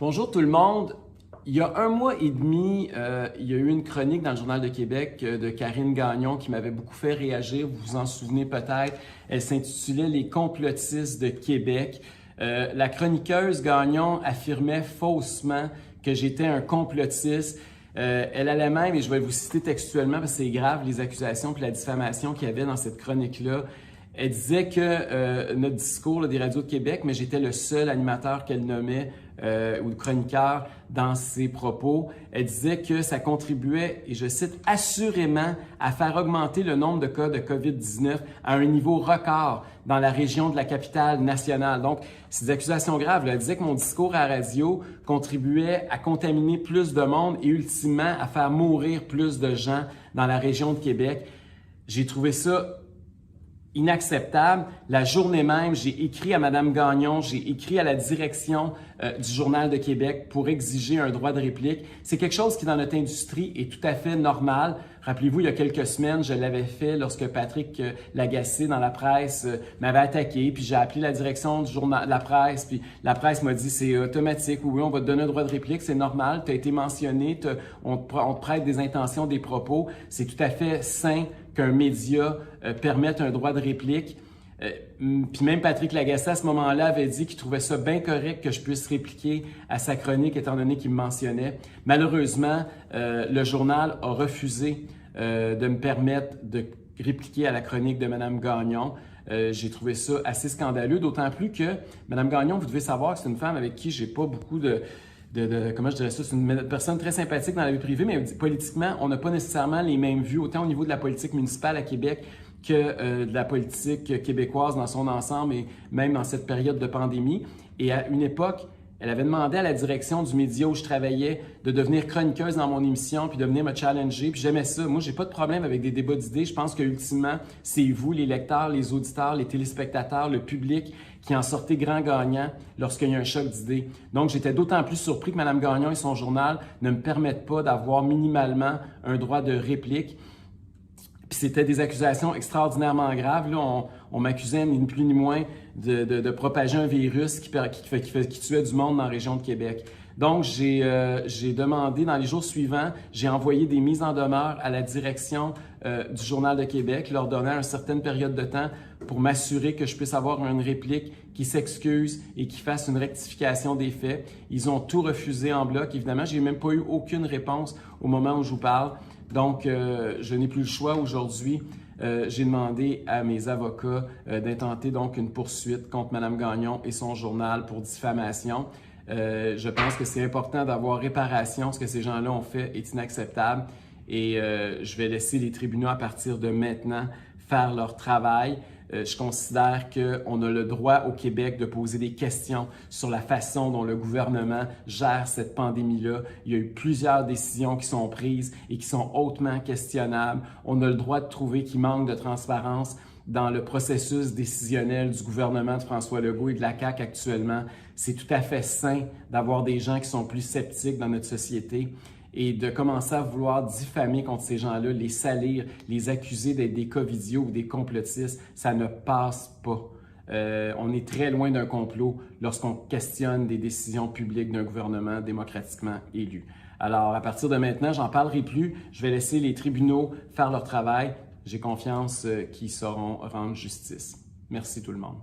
Bonjour tout le monde. Il y a un mois et demi, il y a eu une chronique dans le Journal de Québec de Karine Gagnon qui m'avait beaucoup fait réagir. Vous vous en souvenez peut-être. Elle s'intitulait « Les complotistes de Québec ». La chroniqueuse Gagnon affirmait faussement que j'étais un complotiste. Elle allait même, et je vais vous citer textuellement parce que c'est grave, les accusations et la diffamation qu'il y avait dans cette chronique-là. Elle disait que notre discours des radios de Québec, mais j'étais le seul animateur qu'elle nommait ou chroniqueur dans ses propos. Elle disait que ça contribuait, et je cite, assurément à faire augmenter le nombre de cas de COVID-19 à un niveau record dans la région de la capitale nationale. Donc, c'est des accusations graves. Elle disait que mon discours à la radio contribuait à contaminer plus de monde et ultimement à faire mourir plus de gens dans la région de Québec. J'ai trouvé ça inacceptable. La journée même, j'ai écrit à Mme Gagnon, j'ai écrit à la direction du Journal de Québec pour exiger un droit de réplique. C'est quelque chose qui, dans notre industrie, est tout à fait normal. Rappelez-vous, il y a quelques semaines, je l'avais fait lorsque Patrick Lagacé, dans la presse, m'avait attaqué, puis j'ai appelé la direction du journal de la presse, puis la presse m'a dit « c'est automatique, oui, on va te donner un droit de réplique, c'est normal, tu as été mentionné, on te prête des intentions, des propos, c'est tout à fait sain qu'un média permette un droit de réplique. » Puis même Patrick Lagacé, à ce moment-là, avait dit qu'il trouvait ça bien correct que je puisse répliquer à sa chronique, étant donné qu'il me mentionnait. Malheureusement, le journal a refusé de me permettre de répliquer à la chronique de Mme Gagnon. J'ai trouvé ça assez scandaleux, d'autant plus que Mme Gagnon, vous devez savoir que c'est une femme avec qui j'ai pas beaucoup comment je dirais ça, c'est une personne très sympathique dans la vie privée, mais politiquement, on n'a pas nécessairement les mêmes vues, autant au niveau de la politique municipale à Québec que de la politique québécoise dans son ensemble et même dans cette période de pandémie. Et à une époque, elle avait demandé à la direction du média où je travaillais de devenir chroniqueuse dans mon émission puis de venir me challenger. Puis j'aimais ça. Moi, j'ai pas de problème avec des débats d'idées. Je pense que ultimement, c'est vous, les lecteurs, les auditeurs, les téléspectateurs, le public qui en sortez grand gagnant lorsqu'il y a un choc d'idées. Donc, j'étais d'autant plus surpris que Mme Gagnon et son journal ne me permettent pas d'avoir minimalement un droit de réplique. Puis c'était des accusations extraordinairement graves. Là, on m'accusait ni plus ni moins de propager un virus qui tuait du monde dans la région de Québec. Donc, j'ai demandé, dans les jours suivants, j'ai envoyé des mises en demeure à la direction du Journal de Québec, leur donnant une certaine période de temps pour m'assurer que je puisse avoir une réplique qui s'excuse et qui fasse une rectification des faits. Ils ont tout refusé en bloc, évidemment. J'ai même pas eu aucune réponse au moment où je vous parle. Donc, je n'ai plus le choix aujourd'hui. J'ai demandé à mes avocats d'intenter donc une poursuite contre Mme Gagnon et son journal pour diffamation. Je pense que c'est important d'avoir réparation. Ce que ces gens-là ont fait est inacceptable et je vais laisser les tribunaux à partir de maintenant faire leur travail. Je considère qu'on a le droit au Québec de poser des questions sur la façon dont le gouvernement gère cette pandémie-là. Il y a eu plusieurs décisions qui sont prises et qui sont hautement questionnables. On a le droit de trouver qu'il manque de transparence dans le processus décisionnel du gouvernement de François Legault et de la CAQ actuellement. C'est tout à fait sain d'avoir des gens qui sont plus sceptiques dans notre société. Et de commencer à vouloir diffamer contre ces gens-là, les salir, les accuser d'être des covidios ou des complotistes, ça ne passe pas. On est très loin d'un complot lorsqu'on questionne des décisions publiques d'un gouvernement démocratiquement élu. Alors, à partir de maintenant, j'en parlerai plus. Je vais laisser les tribunaux faire leur travail. J'ai confiance qu'ils sauront rendre justice. Merci tout le monde.